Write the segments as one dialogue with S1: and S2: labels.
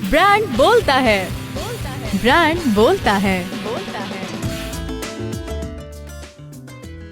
S1: Brand बोलता है, brand बोलता है।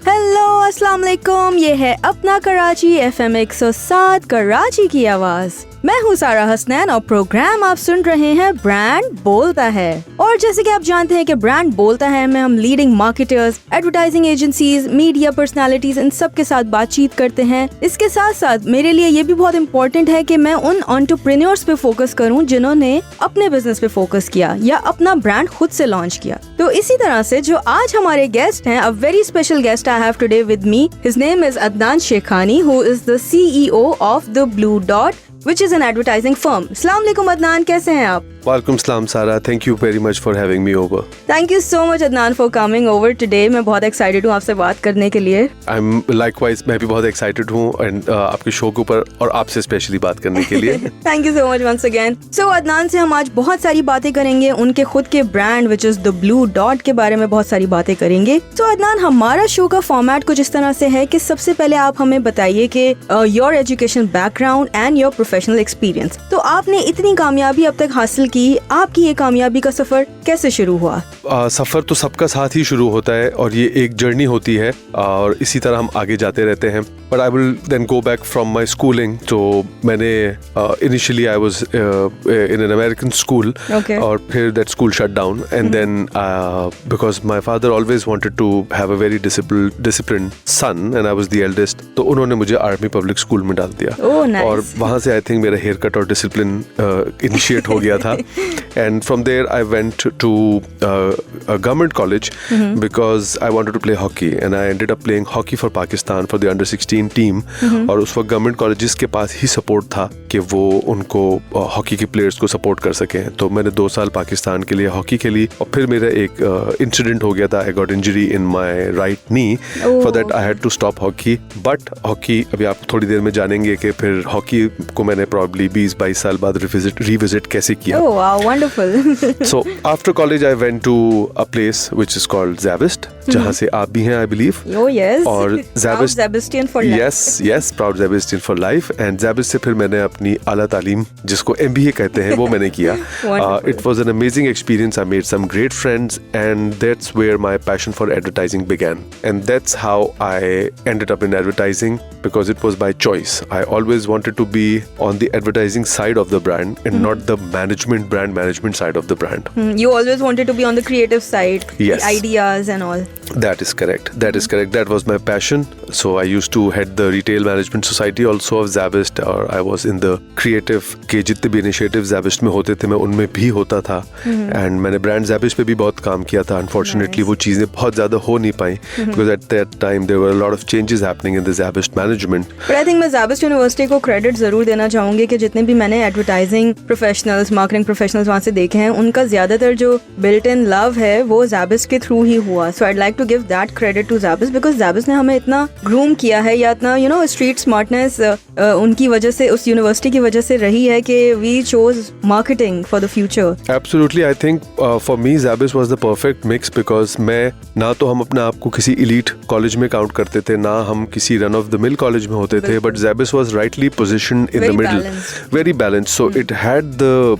S2: हेलो अस्सलाम वालेकुम, ये है अपना कराची FM 107 कराची की आवाज। मैं हूँ सारा हसनैन और प्रोग्राम आप सुन रहे हैं ब्रांड बोलता है। और जैसे कि आप जानते हैं कि ब्रांड बोलता है में हम leading marketers, advertising agencies, media personalities इन सब के साथ बातचीत करते हैं। इसके साथ साथ मेरे लिए ये भी बहुत इम्पोर्टेंट है कि मैं उन एंटरप्रेन्योर्स पे फोकस करूँ जिन्होंने अपने बिजनेस पे फोकस किया या अपना ब्रांड खुद से लॉन्च किया। तो इसी तरह से जो आज हमारे गेस्ट हैं, a very special guest I have today with me. His name is Adnan Shekhani, who is the CEO of the blue Dot, which is an advertising firm. Assalamu alaikum Adnan, कैसे हैं आप?
S3: वालेकुम सलाम सारा, thank you very much for having me over.
S2: Thank you so much Adnan for coming over today. मैं बहुत excited हूँ आपसे बात करने के लिए।
S3: आई एम लाइकवाइज, मैं भी बहुत एक्साइटेड हूँ एंड आपके शो के ऊपर और आपसे स्पेशली बात करने के लिए।
S2: Thank you so much once again. So Adnan से हम आज बहुत सारी बातें करेंगे, उनके खुद के brand which is the blue dot के बारे में बहुत सारी बातें करेंगे। सो अदनान, हमारा शो का फॉर्मेट कुछ इस तरह से है कि सबसे पहले आप हमें बताइए कि your education background and your professional experience. तो आपने इतनी कामयाबी अब तक हासिल की, आपकी ये कामयाबी का सफर कैसे शुरू हुआ?
S3: सफ़र तो सबका साथ ही शुरू होता है और ये एक जर्नी होती है और इसी तरह हम आगे जाते रहते हैं। But I will then go back from my schooling. तो मैंने initially I was in an American school और फिर that school shut down and then because my father always wanted to have a very disciplined son and I was the eldest, तो उन्होंने मुझे army public school में डाल दिया। और वहाँ से आई थिंक मेरा हेयर कट और डिसिप्लिन इनिशिएट हो गया था। And from there I went to a government college because I wanted to play hockey and I ended up playing hockey for Pakistan for the under 16 team। और उस वक्त government colleges के पास ही support था कि वो उनको हॉकी के players को सपोर्ट कर सकें। तो मैंने 2 साल पाकिस्तान के लिए हॉकी खेली और फिर मेरा एक इंसिडेंट हो गया था। I got injury in my right knee, for that I had to stop hockey. But hockey अभी आप थोड़ी देर में जानेंगे कि फिर हॉकी को मैंने प्रॉब्ली 20-22 साल बाद रिविजिट कैसे किया।
S2: Oh wow, wonderful.
S3: So after college I went to a place which is called Zabist, जहाँ से आप भी हैं I believe।
S2: Oh yes.
S3: और
S2: Proud Zabistian for life.
S3: Yes, proud Zabistian for life। And Zabist से फिर मैंने अपनी आला तालीम, जिसको MBA कहते हैं, वो मैंने किया। It was an amazing experience. I made some great friends and that's where my passion for advertising began. And that's how I ended up in advertising because it was by choice. I always wanted to be on the advertising side of the brand and not the brand management side of the brand.
S2: You always wanted to be on the creative side,
S3: Yes.
S2: the ideas and all.
S3: That is correct. That was my passion. So I used to head the retail management society also of Zabist, और I was in the creative के जितने भी initiatives Zabist में होते थे मैं उनमें भी होता था। And मैंने brand Zabist पे भी बहुत काम किया था। Unfortunately वो चीज़ें बहुत ज़्यादा हो नहीं पाई because at that time there were a lot of changes happening in the Zabist management.
S2: But I think मैं Zabist University को credit ज़रूर देना चाहूँगी कि जितने भी मैंने advertising professionals, marketing professionals वहाँ से देखे हैं, उनका ज़्यादातर जो built-in love है वो Zabist के through ही हुआ। So I'd like to give that credit to Zabist because Zabist ने हमें इतना groom किया है या इतना street smartness उनकी वजह से, उस यूनिवर्सिटी की वजह से रही है कि we chose marketing for the future.
S3: Absolutely, I think for me Zabist was the perfect mix because मैं ना तो हम अपने आप को किसी elite कॉलेज में काउंट करते थे, ना हम किसी run of the mill college में होते थे, but Zabist was rightly positioned in the middle, very balanced. So it had the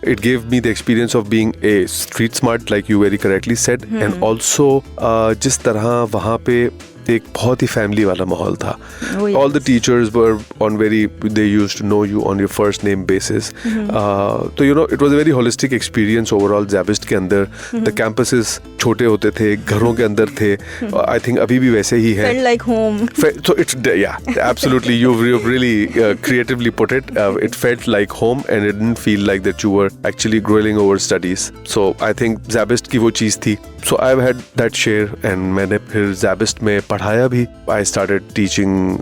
S3: it gave me the experience of being a street smart, like you very correctly said, and also जिस तरह वहाँ पे एक बहुत ही family वाला माहौल था। All the teachers were on they used to know you on your first name basis. तो it was a very holistic experience overall Zabist के अंदर। The campuses छोटे होते थे, घरों के अंदर थे। I think अभी भी वैसे ही है।
S2: Felt like home.
S3: So it's absolutely, you've really creatively put it. It felt like home and it didn't feel like that you were actually grueling over studies. So I think Zabist की वो चीज़ थी। So I've had that share and मैंने फिर Zabist में पढ़ाया भी। I started teaching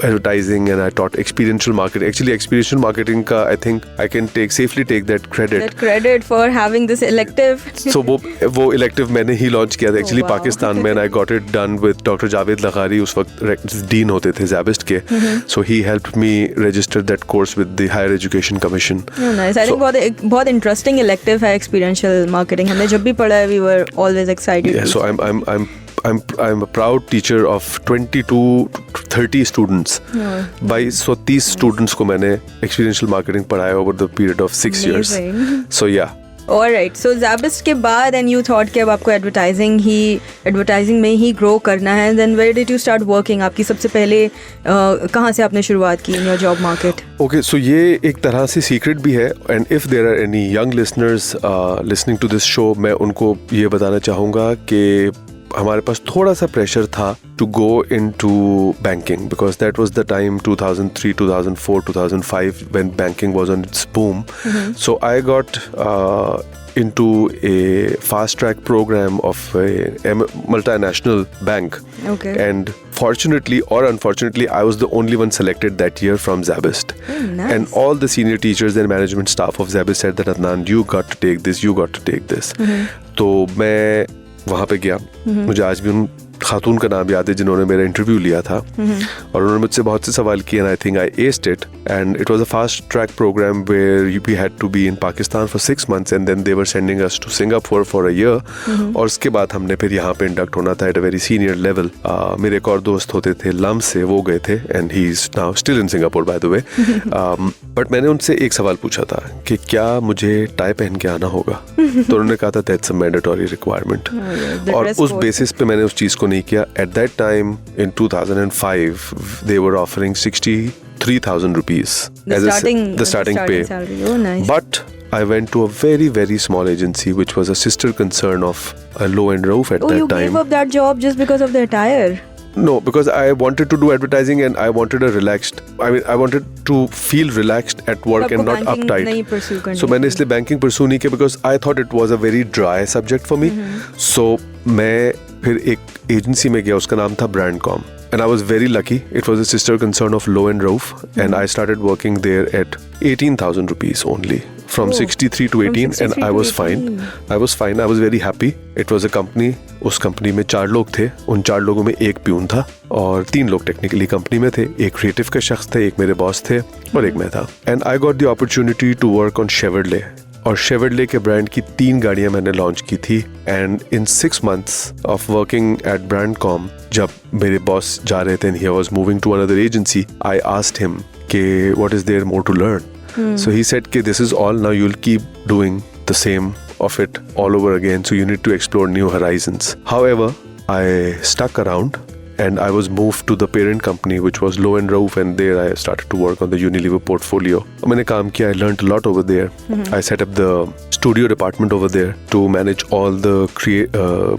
S3: advertising and I taught experiential marketing. Actually, experiential marketing का I think I can safely take that credit.
S2: That credit for having this elective.
S3: So वो elective मैंने ही launch किया था actually पाकिस्तान में, and I got it done with Dr. Javed Laghari, उस वक्त dean होते थे Zabist के. So he helped me register that course with the Higher Education Commission.
S2: Oh, nice. I think बहुत interesting elective है experiential marketing. हमने जब भी पढ़ा है we were always excited.
S3: Yeah, so I'm a proud teacher of 20 to 30 students. 22-30 students को मैंने experiential marketing पढ़ाया over the period of 6 years. So yeah.
S2: Alright, so Zabist के बाद and you thought कि अब आपको advertising में ही grow करना है. Then where did you start working? आपकी सबसे पहले कहाँ से आपने शुरुआत की in your job market?
S3: Okay, so ये एक तरह से secret भी है, and if there are any young listeners listening to this show, मैं उनको ये बताना चाहूँगा कि हमारे पास थोड़ा सा प्रेशर था to go into banking because that was the time 2003, 2004, 2005 when banking was on its boom. So I got into a fast track program of a multinational bank.
S2: Okay.
S3: And fortunately or unfortunately, I was the only one selected that year from Zabist.
S2: Nice.
S3: And all the senior teachers and management staff of Zabist said that Adnan, you got to take this, you got to take this. तो मैं वहाँ पे गया. मुझे आज भी उन खातून का नाम याद है जिन्होंने मेरा इंटरव्यू लिया था और उन्होंने मुझसे बहुत से सवाल किए and I think I aced it and it was a fast track program where we had to be in Pakistan for 6 months and then they were sending us to Singapore for a year और उसके बाद हमने फिर यहाँ पे induct होना था at a very senior level. मेरे एक और दोस्त होते थे लम से, वो गए थे and he is now still in Singapore by the way. But मैंने उनसे एक सवाल पूछा था कि क्या मुझे टाई पहन के आना होगा तो उन्होंने कहा था that's a mandatory requirement. और उस बेसिस पे मैंने उस चीज़ को नहीं किया. At that time in 2005 they were offering 63,000 rupees as the starting pay.
S2: Salary. Oh, nice.
S3: But I went to a very, very small agency which was a sister concern of Low and Rauf at that
S2: you
S3: time.
S2: gave up that job just because of the attire?
S3: No, because I wanted to do advertising and I wanted I wanted to feel relaxed at work and not uptight.
S2: नहीं pursue करनी
S3: So मैंने इसलिए banking pursue नहीं किया because I thought it was a very dry subject for me. So मैं फिर एक agency में गया, उसका नाम था Brandcom. And I was very lucky. It was a sister concern of Low and Rauf and I started working there at 18,000 rupees only. From 63 to 18 and I was fine. I was very happy. It was a company. उस company में 4 लोग थे. उन 4 लोगों में एक peon था और 3 लोग टेक्निकली कंपनी में थे. एक क्रिएटिव के शख्स थे, एक मेरे बॉस थे और एक मैं था. And I got the opportunity to work on Chevrolet. और Chevrolet के ब्रांड की 3 गाड़ियां मैंने लॉन्च की थी. And in 6 months of working at Brandcom, जब मेरे बॉस जा रहे थे and he was moving to another agency, I asked him कि what is there more to learn? So he said कि this is all, now you'll keep doing the same of it all over again, so you need to explore new horizons. However, I stuck around and I was moved to the parent company which was Low and Rauf and there I started to work on the Unilever portfolio. मैंने काम किया, I learned a lot over there. I set up the studio department over there to manage all the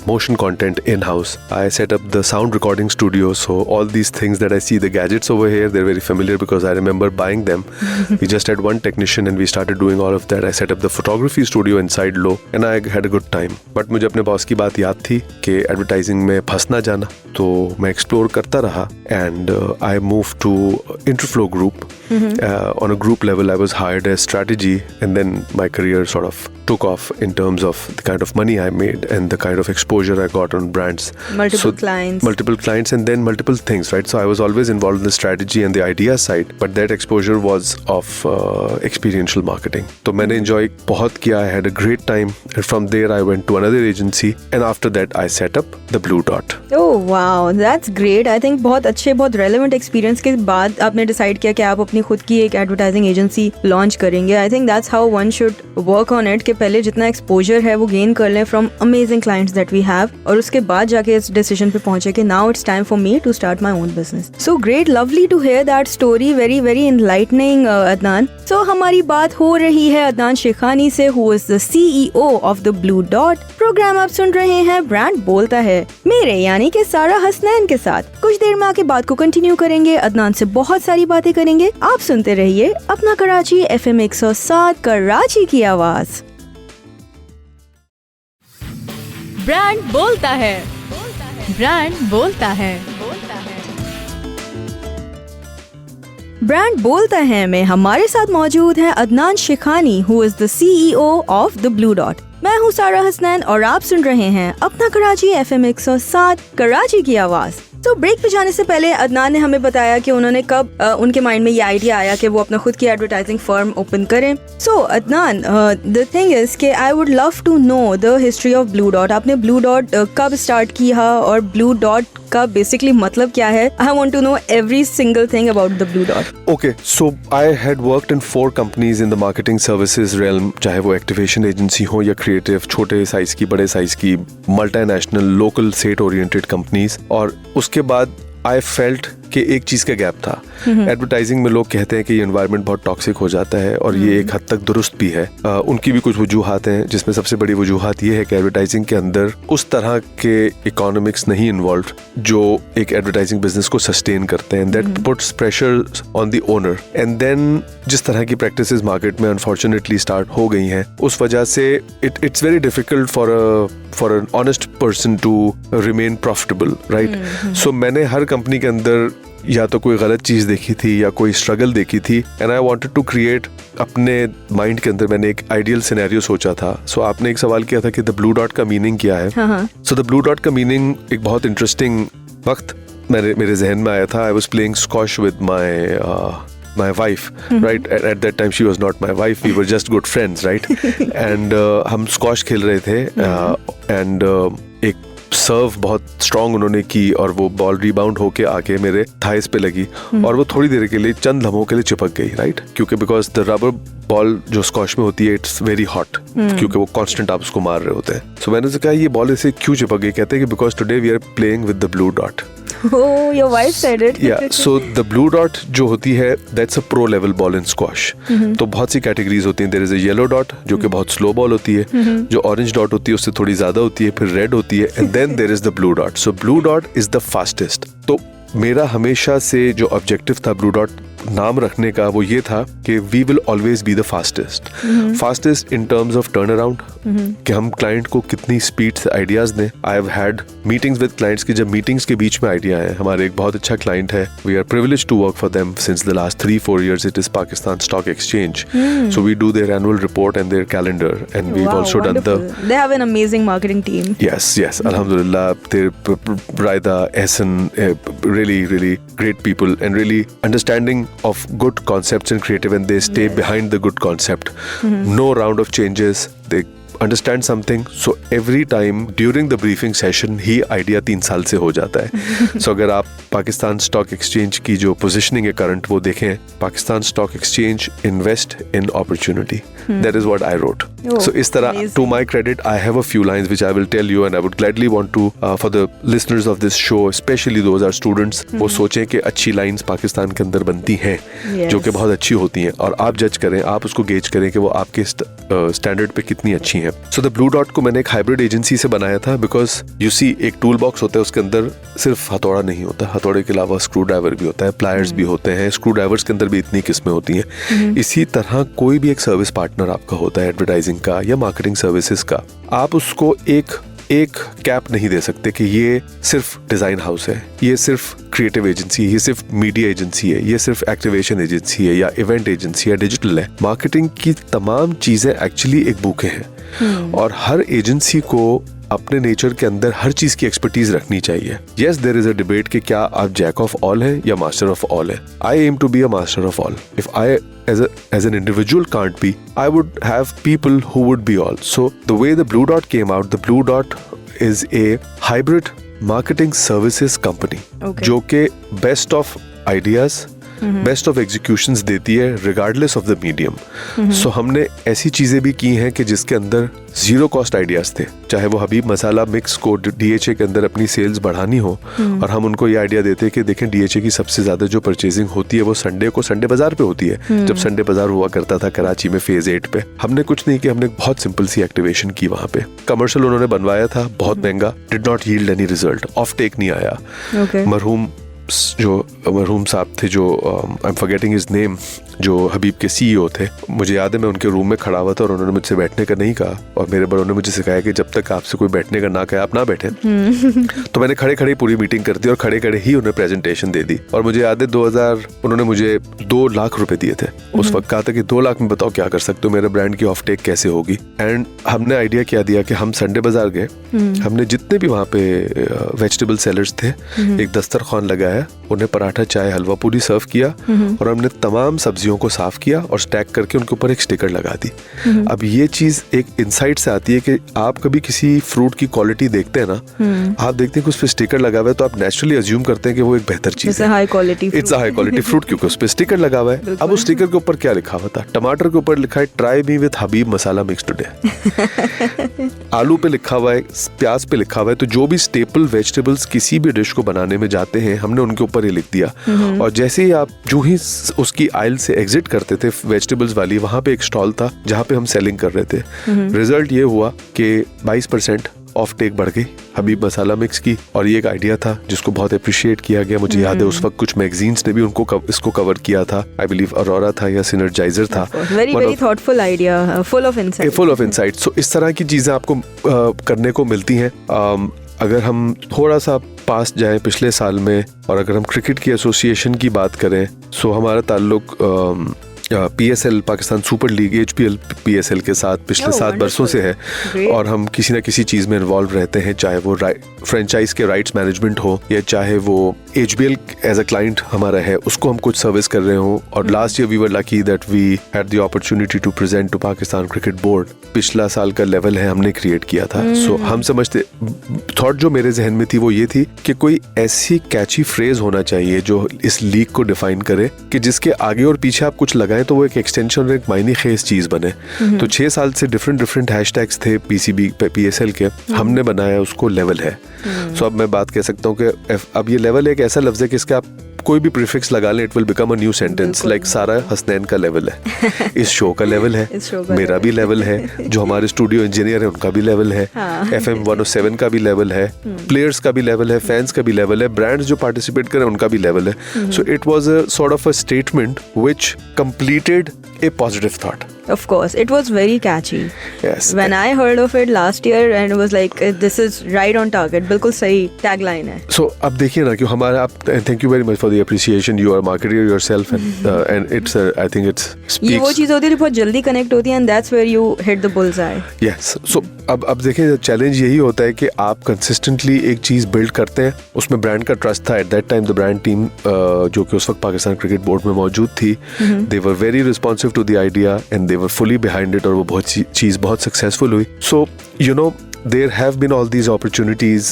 S3: motion content in-house. I set up the sound recording studio, so all these things that I see, the gadgets over here, they're very familiar because I remember buying them. We just had one technician and we started doing all of that. I set up the photography studio inside Low and I had a good time. But मुझे अपने boss की बात याद थी कि advertising में फंस ना जाना, तो मैं एक्सप्लोर करता रहा and I moved to Interflow Group. On a group level I was hired as strategy and then my career sort of took off in terms of the kind of money I made and the kind of exposure I got on brands. Multiple clients and then multiple things, right? So I was always involved in the strategy and the idea side, but that exposure was of experiential marketing. So मैंने enjoy बहुत किया. I had a great time and from there I went to another agency and after that I set up the Blue Dot.
S2: Oh wow, that's great. I think बहुत अच्छे, बहुत relevant experience के बाद आपने decide किया कि आप अपनी खुद की एक advertising agency launch करेंगे. I think that's how one should work on it कि पहले जितना exposure है वो gain कर लें from amazing clients that we have और उसके बाद जाके इस decision पे पहुंचे कि now it's time for me to start my own business. So great, lovely to hear that story. Very very enlightening, Adnan. So हमारी बात हो रही है अदनान शेखानी से, who is the CEO of the Blue Dot. Programme आप सुन रहे हैं ब्रांड बोलता है मेरे यानी कि सारा हसनैन के साथ. कुछ देर में आके बात को कंटिन्यू करेंगे. अदनान से बहुत सारी बातें करेंगे. आप सुनते रहिए अपना कराची FM 107 कराची की आवाज.
S1: ब्रांड बोलता है, ब्रांड बोलता है.
S2: ब्रांड बोलता है में हमारे साथ मौजूद है Adnan Shekhani, who is the CEO of the Blue Dot. मैं हूँ सारा हसनैन और आप सुन रहे हैं अपना कराची FM 107 कराची की आवाज. तो ब्रेक पे जाने से पहले अदनान ने हमें बताया कि उन्होंने कब उनके माइंड में ये आइडिया आया कि वो अपना खुद की एडवर्टाइजिंग फर्म ओपन करें. So Adnan, the thing is कि I would love to know the history of Blue Dot. आपने ब्लू डॉट कब स्टार्ट किया और ब्लू डॉट का बेसिकली मतलब क्या है? I want to know every single thing about the blue Dot.
S3: Okay, so I had worked in 4 companies in the marketing services realm, चाहे वो एक्टिवेशन एजेंसी हो या क्रिएटिव, छोटे साइज की, बड़े साइज की, multinational, local, set oriented companies. और उसके बाद आई फेल्ट कि एक चीज का गैप था. एडवर्टाइजिंग में लोग कहते हैं कि ये एनवायरनमेंट बहुत टॉक्सिक हो जाता है और ये एक हद तक दुरुस्त भी है. उनकी भी कुछ वजूहात हैं, जिसमें सबसे बड़ी वजूहात ये है कि एडवर्टाइजिंग के अंदर उस तरह के इकोनॉमिक्स नहीं इन्वॉल्व जो एक एडवर्टाइजिंग बिजनेस को सस्टेन करते हैं. That puts pressure on the owner. And then जिस तरह की प्रैक्टिसेस मार्केट में अनफॉर्चुनेटली स्टार्ट हो गई हैं, उस वजह से it's very difficult for an honest person to remain profitable, right? So मैंने हर कंपनी के अंदर या तो कोई गलत चीज देखी थी या कोई स्ट्रगल देखी थी, and I wanted to create. अपने माइंड के अंदर मैंने एक आइडियल सिनेरियो सोचा था. सो आपने एक सवाल किया था कि द ब्लू डॉट का मीनिंग क्या है. सो द ब्लू डॉट का मीनिंग एक बहुत इंटरेस्टिंग वक्त मेरे जहन में आया था. I was playing squash with my wife, right? At that time she was not my wife, we were just good friends, right? And हम स्क्वॉश खेल रहे थे, and एक सर्व बहुत स्ट्रॉन्ग उन्होंने की और वो बॉल रिबाउंड होके आके मेरे थाइस पे लगी और वो थोड़ी देर के लिए, चंद लम्हों के लिए चिपक गई, राइट? क्योंकि बिकॉज द रबर बॉल जो स्क्वॉश में होती है, इट्स वेरी हॉट, क्योंकि वो कांस्टेंट आप उसको मार रहे होते हैं. सो मैंने उसे कहा ये बॉल ऐसे क्यों चिपक गई? कहते हैं कि because today we are playing with the blue Dot.
S2: Oh, your wife said it.
S3: Yeah, so the blue dot जो होती है, that's a pro level ball in squash. तो बहुत सी कैटेगरीज होती हैं. There is a yellow dot जो कि बहुत स्लो बॉल होती है, जो ऑरेंज डॉट होती है उससे थोड़ी ज्यादा होती है, फिर रेड होती है, and then there is the blue dot. So blue dot is the fastest. तो मेरा हमेशा से जो ऑब्जेक्टिव था ब्लू डॉट नाम रखने का, वो ये था कि we will always be the fastest. Fastest in terms of turn around, कि हम क्लाइंट को कितनी स्पीड से आइडियाज दें. I have had meetings with clients की जब मीटिंग्स के बीच में आइडिया है. हमारे एक बहुत अच्छा क्लाइंट है, we are privileged to work for them since the last 3-4 years. It is Pakistan stock exchange. So we do their annual report and their calendar, and we have also done the,
S2: they have an amazing marketing team.
S3: Yes, alhamdulillah. They're Raida, Ehsan, really great people, and really understanding of good concepts and creative, and they stay behind the good concept. No round of changes. They understand something, so every time during the briefing session he idea 3 साल से हो जाता है. So अगर आप Pakistan stock exchange की जो positioning है करंट वो देखें, Pakistan stock exchange invest in opportunity. That is what I wrote. So इस तरह, to my credit, I have a few lines which I will tell you, and I would gladly want to for the listeners of this show, especially those are students, वो सोचें कि अच्छी lines Pakistan के अंदर बनती हैं, जो कि बहुत अच्छी होती हैं, और आप जज करें, आप उसको गेज करें कि वो आपके स्टैंडर्ड पे कितनी अच्छी हैं. सो द ब्लू डॉट को मैंने एक हाइब्रिड एजेंसी से बनाया था, बिकॉज यू सी एक टूल बॉक्स होता है, उसके अंदर सिर्फ हथौड़ा नहीं होता, हथौड़े के अलावा स्क्रू ड्राइवर भी होता है, प्लायर्स भी होते हैं, स्क्रू ड्राइवर्स के अंदर भी इतनी किस्में होती हैं. इसी तरह कोई भी एक सर्विस पार्टनर आपका होता है, एडवर्टाइजिंग का या मार्केटिंग सर्विसेज का, आप उसको एक कैप नहीं दे सकते कि ये सिर्फ डिजाइन हाउस है, ये सिर्फ क्रिएटिव एजेंसी है, ये सिर्फ मीडिया एजेंसी है, ये सिर्फ एक्टिवेशन एजेंसी है, या इवेंट एजेंसी है, डिजिटल है. मार्केटिंग की तमाम चीजें एक्चुअली एक बुक है, और हर एजेंसी को अपने नेचर के अंदर हर चीज की एक्सपर्टीज रखनी चाहिए. Yes, there is a debate कि क्या आप जैक ऑफ ऑल है या मास्टर ऑफ ऑल है. I am to be a master of all. If I as an individual can't be, I would have people who would be all. So the way the Blue Dot came out, the Blue Dot is a hybrid marketing services company, जो के best of ideas, best of executions देती है regardless of the medium. सो हमने ऐसी चीजें भी की हैं कि जिसके अंदर जीरो कॉस्ट आइडियाज थे, चाहे वो हबीब मसाला मिक्स को डीएचए के अंदर अपनी सेल्स बढ़ानी हो, और हम उनको ये आइडिया देते हैं कि देखें डीएचए की सबसे ज्यादा जो परचेजिंग होती है वो संडे को संडे बाजार पे होती है. जब संडे बाजार हुआ करता था कराची में फेज 8 पे, हमने कुछ नहीं किया, हमने बहुत सिंपल सी एक्टिवेशन की वहां पे. कमर्शियल उन्होंने बनवाया था, बहुत महंगा, did not yield any result, off take नहीं आया. मरहूम जो मरहूम साहब थे, जो I am forgetting his name, जो हबीब के CEO थे, मुझे याद है मैं उनके रूम में खड़ा हुआ था और उन्होंने मुझसे बैठने का नहीं कहा, और मेरे बड़ों ने मुझे सिखाया कि जब तक आपसे कोई बैठने का ना कहे आप ना बैठे। तो मैंने खड़े खड़े पूरी मीटिंग कर दी और खड़े खड़े ही उन्हें प्रेजेंटेशन दे दी। और मुझे याद है 2000 उन्होंने मुझे 2 लाख रुपए दिए थे। उस वक्त कहा था कि 2 लाख में बताओ क्या कर सकते हो, मेरे ब्रांड की ऑफ टेक कैसे होगी। एंड हमने आइडिया क्या दिया कि हम संडे बाजार गए, हमने जितने भी वहाँ पे वेजिटेबल सेलर्स थे एक दस्तरखान लगाया, उन्हें पराठा, चाय, हलवा पूरी सर्व किया और हमने तमाम सब्जियों को साफ किया और स्टैक करके उनके ऊपर एक स्टिकर लगा दी। अब ये चीज एक इंसाइट से आती है कि आप कभी किसी फ्रूट की क्वालिटी देखते हैं ना, आप देखते हैं कि उस पर स्टिकर लगा हुआ है, तो आप नेचुरली अज्यूम करते हैं कि वो एक बेहतर चीज है,
S2: high quality,
S3: it's a high quality fruit, क्योंकि उस पर स्टिकर लगा हुआ है। अब उस स्टिकर के ऊपर क्या लिखा हुआ था? टमाटर के ऊपर लिखा है try me with Habib masala mix today. आलू पे लिखा हुआ है, प्याज पे लिखा हुआ है। तो जो भी स्टेपल वेजिटेबल्स किसी भी डिश को बनाने में जाते हैं, हमने उनके ऊपर ये लिख दिया। और जैसे ही आप जो ही उसकी आइल से एग्जिट करते थे वेजिटेबल्स वाली, वहां पे एक स्टॉल था जहां पे हम सेलिंग कर रहे थे। रिजल्ट ये हुआ कि 22% ऑफ टेक बढ़ गई हबीब मसाला मिक्स की। और ये एक आइडिया था जिसको बहुत अप्रिशिएट किया गया। मुझे याद है उस वक्त कुछ मैगजीन्स ने भी उनको इसको कवर किया था। आई बिलीव अरोरा था या सिनर्जाइजर था।
S2: Very thoughtful idea, full of insight.
S3: So इस तरह की चीजें आपको करने को मिलती हैं। अगर हम थोड़ा सा पास जाएं पिछले साल में, और अगर हम क्रिकेट की एसोसिएशन की बात करें, सो हमारा ताल्लुक PSL Pakistan super league HPL PSL के साथ पिछले 7 बरसों से है। और हम किसी ना किसी चीज़ में इन्वॉल्व रहते हैं, चाहे वो फ्रेंचाइज के राइट्स मैनेजमेंट हो या चाहे वो HBL एज अ क्लाइंट हमारा है, उसको हम कुछ सर्विस कर रहे हो। और last year we were lucky that we had the opportunity to present to Pakistan cricket board. पिछला साल का लेवल है हमने क्रिएट किया था। सो हम समझते, थॉट जो मेरे जहन में थी वो ये थी कि कोई ऐसी कैची फ्रेज होना चाहिए जो इस लीग को डिफाइन करे, कि जिसके आगे और पीछे आप कुछ लगाएं तो वो एक एक्सटेंशन और एक मायने खेज चीज बने। तो 6 साल से डिफरेंट हैशटैग्स थे PCB PSL के, हमने बनाया उसको लेवल है। सो अब मैं बात कह सकता हूँ कि अब ये लेवल एक ऐसा लफ्ज है कि इसके आप कोई भी प्रीफिक्स लगा लें, it will become a new sentence. Like सारा हसनैन का लेवल है, इस शो का लेवल है, मेरा भी लेवल है, जो हमारे स्टूडियो इंजीनियर है उनका भी लेवल है, FM 107 का भी लेवल है, प्लेयर्स का भी लेवल है, फैंस का भी लेवल है, ब्रांड्स जो पार्टिसिपेट करें उनका भी लेवल है। So it was a sort of a statement which completed a positive thought.
S2: Of course, it was very catchy.
S3: Yes.
S2: When I heard of it last year, and it was like, this is right on target. बिल्कुल सही tagline है.
S3: So अब देखिए ना कि हमारा, thank you very much for the appreciation. You are a marketer yourself, and it's I think it's speaks.
S2: ये वो चीज होती है जो बहुत जल्दी कनेक्ट होती है, and that's where you hit the bullseye.
S3: Yes. So अब देखिए चैलेंज यही होता है कि आप कंसिस्टेंटली एक चीज बिल्ड करते हैं, उसमें ब्रांड का ट्रस्ट था। At that time the brand team जो कि उस वक्त पाकिस्तान क्रिकेट बोर्ड में मौजूद थी, they were very responsive to the idea and they were fully behind it, और वो बहुत चीज बहुत सक्सेसफुल हुई। So you know there have been all these opportunities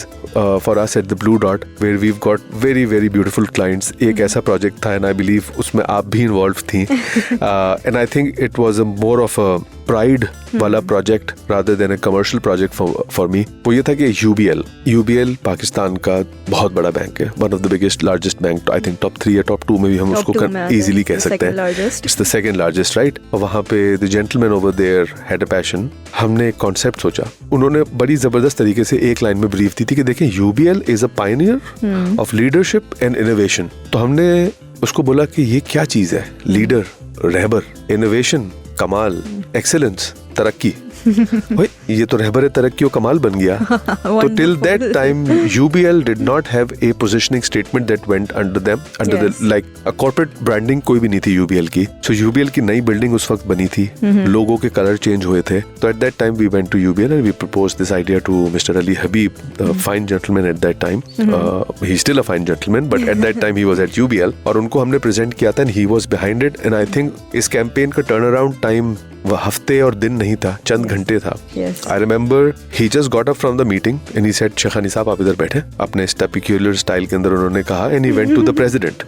S3: for us at the Blue Dot where we've got very very beautiful clients. एक ऐसा project था and I believe उसमें आप भी involved थी, and I think it was a more of a pride वाला project rather than a commercial project for me. वो ये था कि UBL पाकिस्तान का बहुत बड़ा बैंक है, one of the biggest largest bank, I think top 3 या top 2 में भी हम उसको easily कह सकते हैं। It's the second largest, right? और वहाँ पे the gentleman over there had a passion. हमने एक concept सोचा, उन्होंने बड़ी जबरदस्त तरीके से एक लाइन में ब्रीफ दी थी कि देखें UBL is a pioneer of leadership and innovation. तो हमने उसको बोला कि ये क्या चीज है, लीडर, रहबर, इनोवेशन, कमाल, एक्सेलेंस, तरक्की। ये तो रहबर तरक्की और कमाल बन गया। तो till that time UBL did not have a positioning statement that went under them, under the like a corporate branding कोई भी नहीं थी UBL की। So UBL की नई बिल्डिंग उस वक्त बनी थी, लोगों के कलर चेंज हुए थे। तो at that time we went to UBL and we proposed this idea to Mr. Ali Habib, a fine gentleman at that time. He's still a fine gentleman, but at that time he was at UBL, और उनको हमने present किया था and he was behind it. And I think इस campaign का turn around time वह हफ्ते और दिन नहीं था, चंद घंटे था। I remember he just got up from the meeting and he said, Shekhani साहब आप इधर बैठे, अपने स्पेक्युलर स्टाइल के अंदर उन्होंने कहा, and he went to the president,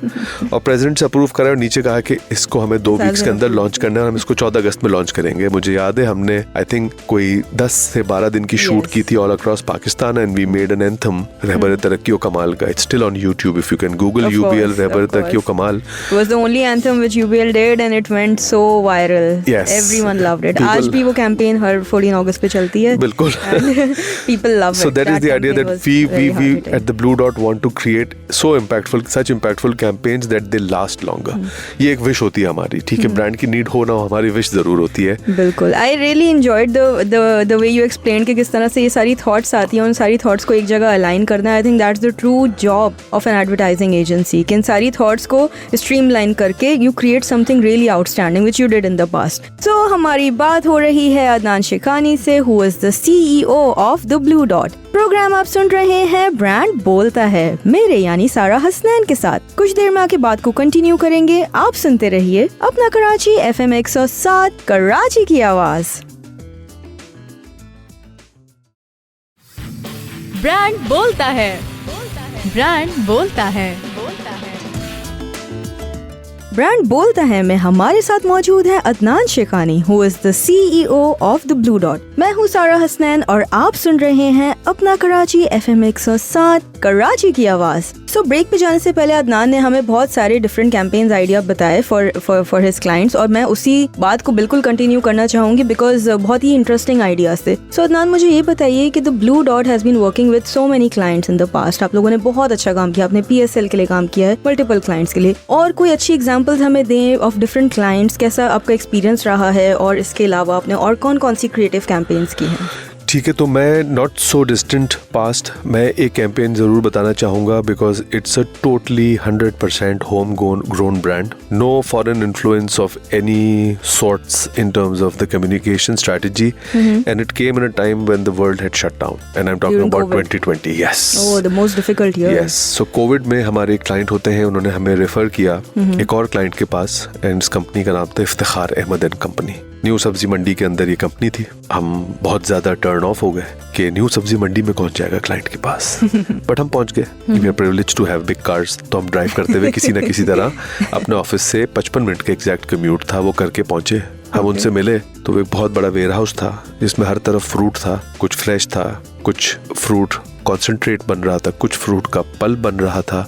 S3: और प्रेसिडेंट से अप्रूव करा और नीचे कहा कि इसको हमें 2 वीक्स के अंदर लॉन्च करना है, हम इसको 14 अगस्त में लॉन्च करेंगे। मुझे याद है हमने आई थिंक कोई 10 से 12 दिन की शूट की थी all across Pakistan, and we made an anthem, रहबर तरक्की और कमाल का। It's still on YouTube if you can Google UBL रहबर तरक्की और कमाल.
S2: It was the only anthem which UBL did and it went so viral.
S3: Yes.
S2: Everyone Everyone loved it. आज भी वो कैंपेन हर 14 अगस्त पे चलती है.
S3: बिल्कुल.
S2: People love
S3: So
S2: it.
S3: that is the idea that we at the Blue Dot want to create such impactful campaigns that they last longer. ये एक wish होती है हमारी. ठीक है, ब्रांड की नीड हो ना हो, हमारी विश जरूर होती है.
S2: बिल्कुल. I really enjoyed the way you explained कि किस तरह से ये सारी thoughts आती हैं, उन सारी thoughts को एक जगह अलाइन करना. I think that's the true job of an advertising agency. कि इन सारी thoughts को streamline करके you create something really outstanding which you did in the past. So हमारी बात हो रही है अदनान शेखानी से, who is the CEO of the Blue Dot. Programme आप सुन रहे हैं ब्रांड बोलता है, मेरे यानी सारा हसनैन के साथ. कुछ देर में आके बात को कंटिन्यू करेंगे. आप सुनते रहिए अपना कराची FM 107, कराची की आवाज.
S1: ब्रांड बोलता है, ब्रांड बोलता है.
S2: ब्रांड बोलता है में हमारे साथ मौजूद है Adnan Shekhani, who is the CEO of the blue dot. मैं हूँ सारा हसनैन और आप सुन रहे हैं अपना कराची FM 107, कराची की आवाज. सो ब्रेक पे जाने से पहले अदनान ने हमें बहुत सारे डिफरेंट कैंपेन्स आइडिया बताए फॉर हिज क्लाइंट्स, और मैं उसी बात को बिल्कुल कंटिन्यू करना चाहूंगी बिकॉज बहुत ही इंटरेस्टिंग आइडियाज थे. सो अदनान, मुझे ये बताइए कि the blue Dot has been working with so many clients in the past. आप लोगों ने बहुत अच्छा काम किया, आपने PSL के लिए काम किया है, मल्टीपल क्लाइंट्स के लिए, और कोई अच्छी एग्जाम्पल्स हमें दें ऑफ डिफरेंट क्लाइंट्स. कैसा आपका एक्सपीरियंस रहा है, और इसके अलावा आपने और कौन कौन सी क्रिएटिव कैंपेन्स की हैं?
S3: ठीक है, तो मैं नॉट सो डिस्टेंट पास्ट मैं एक कैंपेन ज़रूर बताना चाहूँगा because it's a totally 100% home grown brand. No foreign influence of any sorts in terms of the communication strategy, and it came in a time when the world had shut down, and I am talking about 2020. Yes,
S2: oh, the most difficult year.
S3: Yes, so covid में हमारे एक client होते हैं, उन्होंने हमें refer किया एक और क्लाइंट के पास, एंड इस कंपनी का नाम था Iftikhar Ahmed and company. New Sabzi Mandi के अंदर ये कंपनी थी. हम बहुत ज्यादा टर्न ऑफ हो गए कि न्यू सब्जी मंडी में कौन जाएगा क्लाइंट के पास, बट हम पहुंच गए. We are privileged to have big cars, तो हम ड्राइव करते हुए किसी न किसी तरह अपने ऑफिस से 55 मिनट का एग्जैक्ट कम्यूट था, वो करके पहुंचे. हम उनसे मिले तो एक बहुत बड़ा वेयर हाउस था जिसमें हर तरफ फ्रूट था. कुछ फ्रेश था, कुछ फ्रूट कॉन्सेंट्रेट बन रहा था, कुछ फ्रूट का पल्प बन रहा था,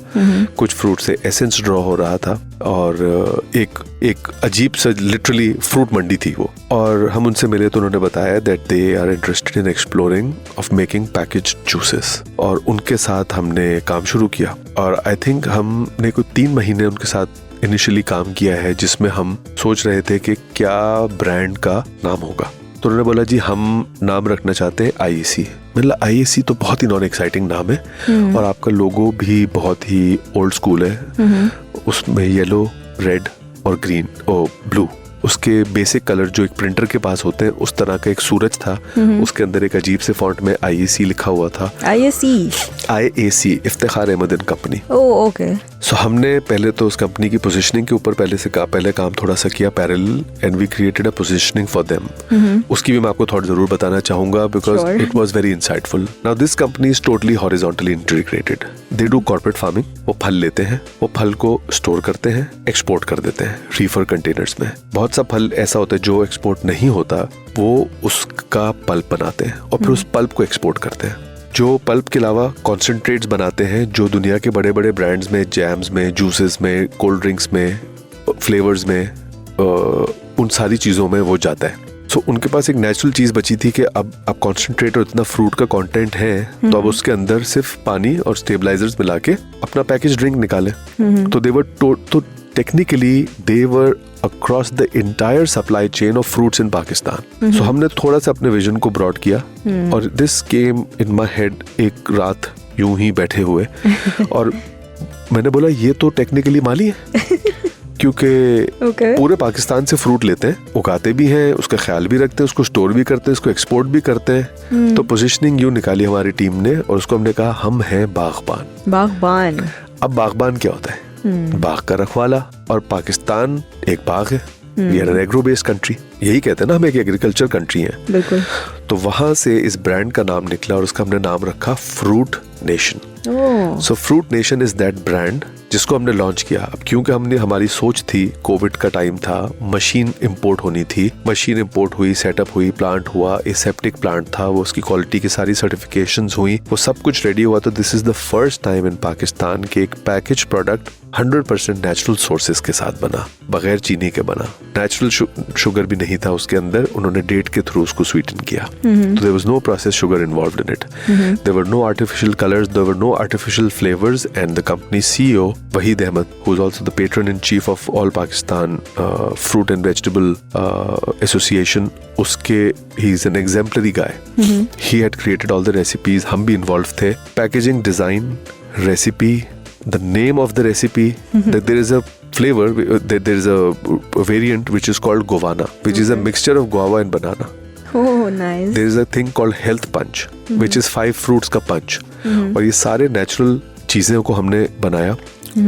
S3: कुछ फ्रूट से एसेंस ड्रॉ हो रहा था, और एक अजीब सा लिटरली फ्रूट मंडी थी वो. और हम उनसे मिले तो उन्होंने बताया that they are interested in exploring of making packaged juices, और उनके साथ हमने काम शुरू किया. और आई थिंक हमने कोई 3 महीने उनके साथ इनिशियली काम किया है, जिसमें हम सोच रहे थे कि क्या ब्रांड का नाम होगा. तो उन्होंने बोला जी हम नाम रखना चाहते हैं IAC. मतलब IAC तो बहुत ही नॉन एक्साइटिंग नाम है, और आपका लोगो भी बहुत ही ओल्ड स्कूल है. उसमें येलो, रेड और ग्रीन और ब्लू, उसके बेसिक कलर जो एक प्रिंटर के पास होते हैं उस तरह का एक सूरज था. उसके अंदर एक अजीब से फॉन्ट में IAC लिखा हुआ था. IAC Iftikhar Ahmed and company.
S2: Oh, okay.
S3: So हमने पहले तो उस कंपनी की पोजीशनिंग के ऊपर पहले काम थोड़ा सा किया parallel, and we created a positioning for them. उसकी भी मैं आपको थोड़ा जरूर बताना चाहूंगा because it was very insightful. Now this company is totally horizontally integrated. They do corporate farming. वो फल लेते हैं, वो फल को स्टोर करते हैं, एक्सपोर्ट कर देते हैं रीफर कंटेनर्स में. बहुत सा फल ऐसा होता है जो एक्सपोर्ट नहीं होता, वो उसका पल्प बनाते हैं और फिर उस पल्प को एक्सपोर्ट करते हैं. जो पल्प के अलावा कॉन्सेंट्रेट्स बनाते हैं जो दुनिया के बड़े बड़े ब्रांड्स में, जैम्स में, जूसेस में, कोल्ड ड्रिंक्स में, फ्लेवर्स में, उन सारी चीज़ों में वो जाता है. सो उनके पास एक नेचुरल चीज़ बची थी कि अब कॉन्सेंट्रेट और इतना फ्रूट का कंटेंट है, तो अब उसके अंदर सिर्फ पानी और स्टेबलाइजर्स मिला के अपना पैकेज ड्रिंक निकाले. तो दे वर technically they were across the entire supply chain of fruits in Pakistan. So हमने थोड़ा सा अपने विजन को ब्रॉड किया, और this came in my head एक रात यूं ही बैठे हुए, और मैंने बोला ये तो टेक्निकली माली है क्योंकि पूरे पाकिस्तान से फ्रूट लेते हैं, उगाते भी हैं, उसका ख्याल भी रखते हैं, उसको स्टोर भी करते हैं, उसको एक्सपोर्ट भी करते हैं. तो पोजीशनिंग यूं निकाली हमारी टीम ने, और उसको हमने कहा हम हैं बागबान. अब बागबान क्या होता है? बाग का रखवाला. और पाकिस्तान एक बाग है. We are an agro based country. यही कहते हैं ना, हम एक एग्रीकल्चर कंट्री हैं.
S2: बिल्कुल.
S3: तो वहां से इस ब्रांड का नाम निकला, और उसका हमने नाम रखा fruit nation. So fruit nation is that brand जिसको हमने लॉन्च किया. अब क्योंकि हमारी सोच थी, कोविड का टाइम था, मशीन इंपोर्ट होनी थी. मशीन इंपोर्ट हुई, सेटअप हुई, प्लांट हुआ, एसेप्टिक प्लांट था, वो उसकी क्वालिटी की सारी सर्टिफिकेशंस हुई, वो सब कुछ रेडी हुआ. तो this is the first time in Pakistan के एक पैकेज प्रोडक्ट 100% नेचुरल सोर्सेज के साथ बना, बगैर चीनी के बना। नेचुरल शुगर भी नहीं था उसके अंदर, उन्होंने डेट के थ्रू उसको स्वीटन किया। तो there was no process sugar involved in it, there were no artificial colours, there were no artificial flavours. And the company CEO Waheed Ahmed, who is also the patron in chief of all Pakistan fruit and vegetable association, उसके ही is an exemplary guy. He had created all the recipes, हम भी involve थे। Packaging, design, recipe, the name of the recipe, that there is a flavor, that there is a variant which is called guavana, which is a mixture of guava and banana.
S2: Oh, nice.
S3: There is a thing called health punch, which is 5 fruits का punch. और ये सारे natural चीज़ों को हमने बनाया,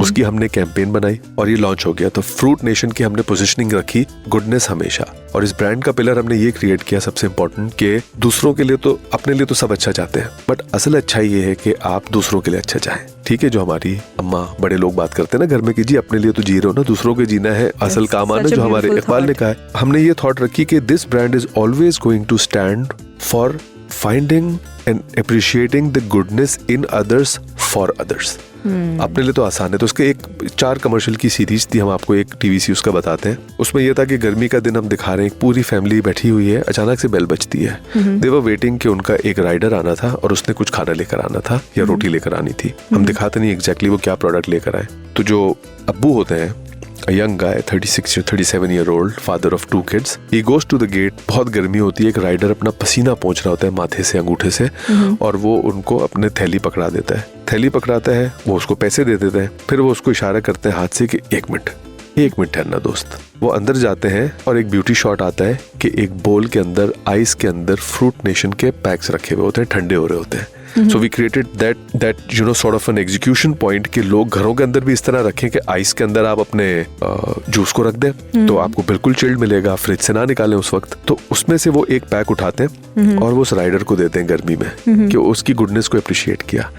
S3: उसकी हमने कैंपेन बनाई और ये लॉन्च हो गया। तो फ्रूट नेशन की हमने पोजीशनिंग रखी गुडनेस हमेशा, और इस ब्रांड का पिलर हमने ये क्रिएट किया सबसे इम्पोर्टेंट कि दूसरों के लिए तो, अपने लिए तो सब अच्छा चाहते हैं, बट असल अच्छा ये है कि आप दूसरों के लिए अच्छा चाहें। ठीक है, जो हमारी अम्मा बड़े लोग बात करते हैं ना घर में कि जी अपने लिए तो जी रहे हो ना, दूसरों के जीना है असल काम आना, जो हमारे इकबाल ने कहा है। हमने ये थॉट रखी कि this brand is always going to stand for finding and appreciating the goodness in others for others. अपने लिए तो आसान है। तो उसके 4 कमर्शियल की सीरीज थी, हम आपको एक TVC उसका बताते हैं। उसमें यह था कि गर्मी का दिन हम दिखा रहे हैं, एक पूरी फैमिली बैठी हुई है, अचानक से बेल बजती है। दे वर वेटिंग कि उनका एक राइडर आना था और उसने कुछ खाना लेकर आना था या रोटी लेकर आनी थी। हम दिखाते नहीं एग्जैक्टली वो क्या प्रोडक्ट लेकर आए। तो जो अब्बू होते हैं, a young guy, 36 or 37 year old, father of 2 kids, he goes to the gate। बहुत गर्मी होती है, एक राइडर अपना पसीना पोंछ रहा होता है माथे से, अंगूठे से, और वो उनको अपने थैली पकड़ा देता है। थैली पकड़ाता है, वो उसको पैसे दे देते हैं, फिर वो उसको इशारा करते हैं हाथ से कि 1 मिनट ठहरना दोस्त। वो अंदर जाते हैं और एक ब्यूटी शॉट आता है कि एक बोल के अंदर, आइस के अंदर फ्रूट नेशन के पैक्स रखे हुए होते हैं, ठंडे हो रहे होते हैं। So we created that you know sort of an execution point कि लोग घरों के अंदर भी इस तरह रखें कि आइस के अंदर आप अपने जूस को रख दें तो आपको बिल्कुल चिल्ड मिलेगा, फ्रिज से ना निकालें उस वक्त। तो उसमें से वो एक पैक उठाते हैं और वो उस राइडर को देते हैं गर्मी में कि उसकी गुडनेस को अप्रिशिएट किया।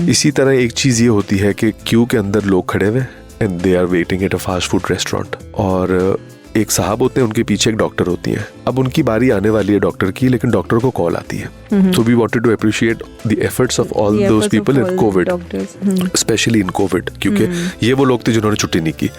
S3: इसी तरह एक चीज ये होती है कि क्यू के अंदर लोग खड़े हुए and they are waiting at a fast food restaurant, और एक साहब होते हैं, उनके पीछे एक डॉक्टर होती है। अब उनकी बारी आने वाली है डॉक्टर की, लेकिन डॉक्टर को कॉल आती है। So we wanted to appreciate the efforts of all those people in Covid, especially in Covid, क्योंकि ये वो लोग थे जिन्होंने छुट्टी नहीं की,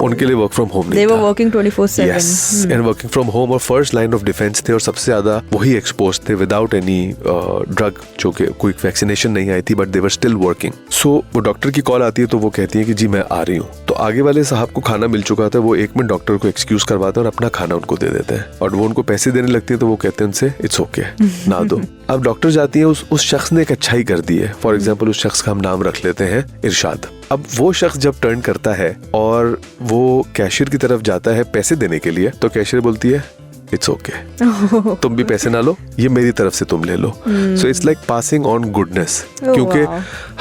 S3: उनके लिए वर्क फ्रॉम होम नहीं था।
S2: They were working 24/7.
S3: Yes, and working from home, और फर्स्ट लाइन ऑफ डिफेंस थे, और सबसे ज्यादा वही एक्सपोज थे विदाउट एनी ड्रग, जो कि कोई वैक्सीनेशन नहीं आई थी, but they were still working. So वो डॉक्टर की कॉल आती है तो वो कहती है कि जी मैं आ रही हूँ। तो आगे वाले साहब को खाना मिल चुका था, वो 1 मिनट डॉक्टर को एक्सक्यूज करवाते हैं और अपना खाना उनको दे देते हैं, और वो उनको पैसे देने लगती है तो वो कहते हैं उनसे इट्स ओके ना दो। अब डॉक्टर जाती है, उस शख्स ने एक अच्छाई कर दी है। फॉर एग्जाम्पल उस शख्स का हम नाम रख लेते हैं इरशाद। अब वो शख्स जब टर्न करता है और वो कैशियर की तरफ जाता है पैसे देने के लिए, तो कैशियर बोलती है इट्स ओके, तुम भी पैसे ना लो, ये मेरी तरफ से तुम ले लो। So it's like passing on goodness, क्योंकि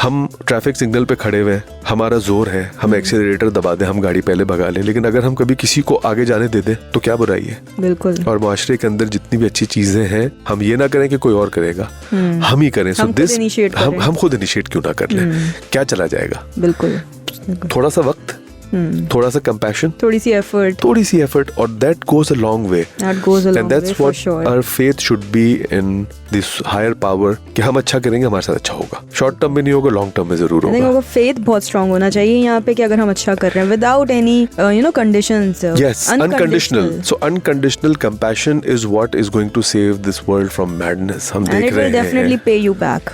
S3: हम ट्रैफिक सिग्नल पे खड़े हुए हैं, हमारा जोर है, हम एक्सीलरेटर दबा दें, हम गाड़ी पहले भगा लें, लेकिन अगर हम कभी किसी को आगे जाने दे दें तो क्या बुराई है?
S2: बिल्कुल।
S3: और माशरे के अंदर जितनी भी अच्छी चीजें हैं, हम ये ना करें कि कोई और करेगा, हम ही करें। सो दिस हम खुद इनिशिएट क्यों ना कर लें, क्या चला जाएगा?
S2: बिल्कुल।
S3: थोड़ा सा वक्त, थोड़ा सा कंपैशन,
S2: थोड़ी सी एफर्ट, और that goes a long way, and that's what our faith should be in this higher power, कि हम अच्छा करेंगे, हमारे साथ अच्छा होगा। शॉर्ट टर्म में नहीं होगा, लॉन्ग टर्म में जरूर होगा। होगा फेथ बहुत स्ट्रांग होना चाहिए यहाँ पे, कि अगर हम अच्छा कर रहे हैं without any conditions.
S3: Yes, unconditional. So unconditional compassion is what is going to save this world from madness. हम देख रहे हैं,
S2: डेफिनेटली पे यू बैक।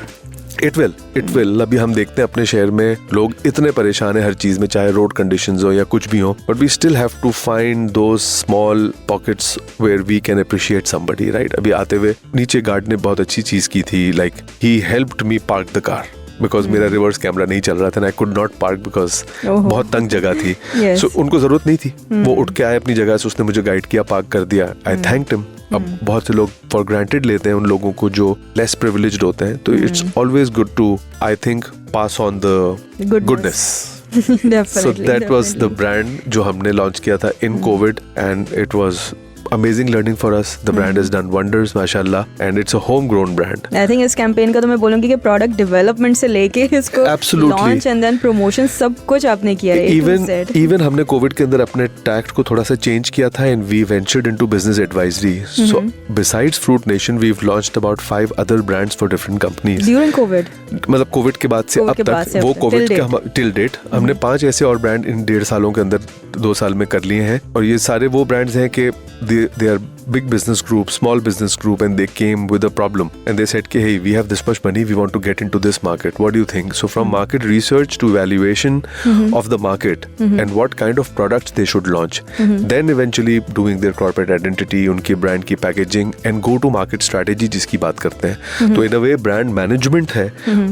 S3: It will. अभी हम देखते हैं अपने शहर में लोग इतने परेशान हैं हर चीज में, चाहे रोड कंडीशंस हो या कुछ भी हो, but we still have to find those small pockets where we can appreciate somebody, right? अभी आते हुए नीचे गार्ड ने बहुत अच्छी चीज की थी, like he helped me park the car because मेरा रिवर्स कैमरा नहीं चल रहा था, I could not park because बहुत तंग जगह थी। सो उनको जरूरत नहीं थी, वो उठ के आए अपनी जगह से, उसने मुझे गाइड किया, पार्क कर दिया, आई थैंक्ड हिम। अब बहुत से लोग फॉर ग्रांटेड लेते हैं उन लोगों को जो लेस प्रिविलेज्ड होते हैं, तो it's always good to, I think, pass on the goodness. So that was the brand जो हमने लॉन्च किया था in Covid, and it was amazing learning for us. The brand has done wonders, mashallah, and it's a homegrown brand.
S2: I think इस campaign का तो मैं बोलूँगी कि प्रोडक्ट डेवलपमेंट से लेके इसको लॉन्च एंड देन प्रमोशन सब कुछ आपने किया है.
S3: Even हमने कोविड के अंदर अपने टैक्ट को थोड़ा सा चेंज किया था and we ventured into business advisory. So besides Fruit Nation, we've launched about 5 other brands for different companies.
S2: During COVID?
S3: मतलब कोविड के बाद से अब तक वो कोविड का टिल डेट हमने 5 ऐसे और ब्रांड इन 1.5 सालों के अंदर 2 साल में कर लिए हैं. और ये सारे वो ब्रांड्स हैं कि they are big business group, small business group, and they came with a problem and they said कि hey, we have this much money, we want to get into this market, what do you think? So from market research to evaluation of the market and what kind of products they should launch, then eventually doing their corporate identity, उनकी brand की packaging and go to market strategy जिसकी बात करते हैं. तो in a way brand management है,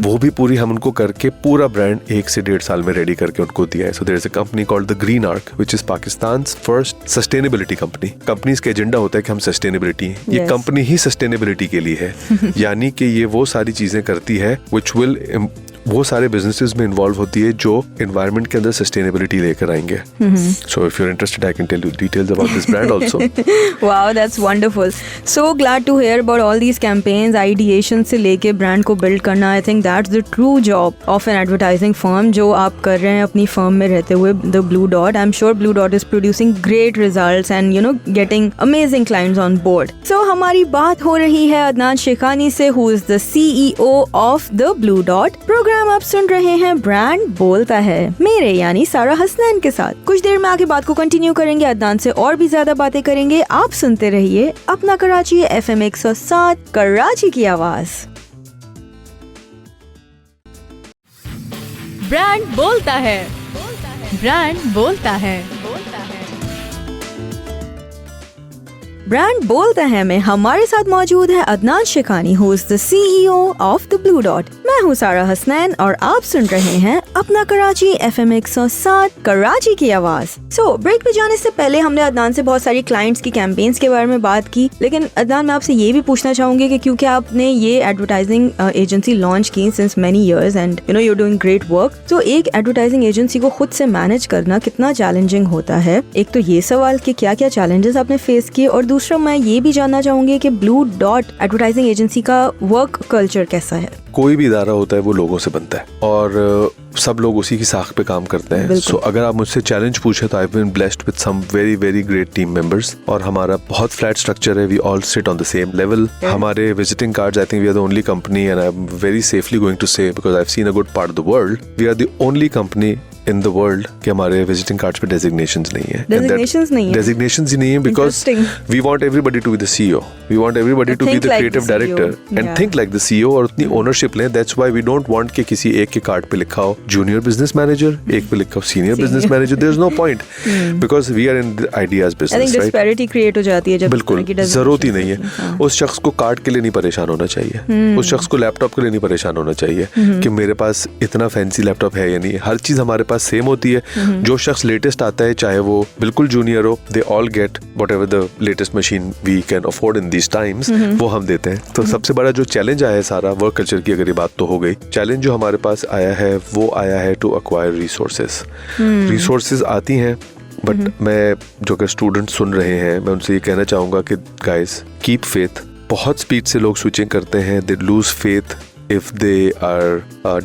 S3: वो भी पूरी हम उनको करके पूरा brand 1 से 1.5 साल में ready करके उनको दिया है. So there is a company called the Green Arc, which is Pakistan's first sustainability company. Companies का एजेंडा होता है कि हम सस्टेनेबिलिटी, ये कंपनी ही सस्टेनेबिलिटी के लिए है. यानी कि ये वो सारी चीजें करती है which will वो सारे बिजनेसेस में इन्वॉल्व होती है जो एनवायरनमेंट के अंदर सस्टेनेबिलिटी लेकर आएंगे. So if you are interested I can tell you details about this brand also.
S2: Wow, that's wonderful. So glad to hear about all these campaigns, ideation से लेके ब्रांड को बिल्ड करना. I think that's the true job of an advertising firm जो आप कर रहे हैं अपनी फर्म में रहते हुए. The blue dot, I am sure blue dot is producing great results and you know getting amazing clients on board. So हमारी बात हो रही है अदनान शेखानी से, who is the CEO of the blue dot. Program आप सुन रहे हैं ब्रांड बोलता है मेरे यानी सारा हसनैन के साथ. कुछ देर में आगे बात को कंटिन्यू करेंगे, अदनान से और भी ज्यादा बातें करेंगे. आप सुनते रहिए अपना कराची FM 107 कराची की आवाज.
S1: ब्रांड बोलता है, ब्रांड बोलता है.
S2: ब्रांड बोलता है में हमारे साथ मौजूद है Adnan Shekhani, who is the CEO of the blue dot. मैं हूँ सारा हसनैन और आप सुन रहे हैं अपना कराची FM 107 कराची की आवाज. सो ब्रेक पे जाने से पहले हमने अदनान से बहुत सारी क्लाइंट्स की कैंपेन्स के बारे में बात की, लेकिन अदनान मैं आपसे ये भी पूछना चाहूंगी कि क्योंकि आपने ये एडवर्टाइजिंग एजेंसी लॉन्च की since many years and you no you doing great work, तो एक एडवर्टाइजिंग एजेंसी को खुद से मैनेज करना कितना चैलेंजिंग होता है. एक तो ये सवाल कि क्या क्या चैलेंजेस आपने फेस किए, और दूसरा मैं ये भी जानना चाहूंगी कि ब्लू डॉट एडवर्टाइजिंग एजेंसी का वर्क कल्चर कैसा है.
S3: कोई भी इदारा होता है वो लोगों से बनता है और सब लोग उसी की साख पे काम करते हैं. सो अगर आप मुझसे चैलेंज पूछे तो I been blessed with some very very great team members और हमारा बहुत फ्लैट स्ट्रक्चर है. We all sit on the same level. हमारे visiting cards, I think we are the only company and I am very safely going to say because I have seen a good part of the world, we are the only company in the world कि हमारे visiting cards पे designations नहीं है. Designations ही नहीं है because we want everybody to be the CEO, we want everybody to be the creative director and think like the CEO और उतनी ओनरशिप लें. That's why we don't want कि किसी एक के कार्ड पे लिखा हो जूनियर बिजनेस मैनेजर, एक पे लिखा हो senior business manager. There is no point because we are in the ideas business.
S2: Disparity create हो जाती है जब.
S3: बिल्कुल जरूरत ही नहीं है. उस शख्स को कार्ड के लिए नहीं परेशान होना चाहिए, उस शख्स को लैपटॉप के लिए नहीं परेशान होना चाहिए कि मेरे पास इतना फैंसी लैपटॉप है या नहीं. हर चीज हमारे पास सेम होती है. जो शख्स लेटेस्ट आता है चाहे वो बिल्कुल जूनियर हो, they all get whatever the latest machine we can afford in these times, वो हम देते हैं. तो सबसे बड़ा जो चैलेंज आया है सारा वर्क कल्चर की, अगर ये बात तो हो गई, चैलेंज जो हमारे पास आया है वो आया है टू एक्वायर रिसोर्सेज. रिसोर्सेज आती हैं बट मैं जो कि स्टूडेंट सुन रहे हैं मैं उनसे ये कहना चाहूंगा कि गाइस कीप फेथ. बहुत स्पीड से लोग स्विचिंग करते हैं, they lose faith. If they are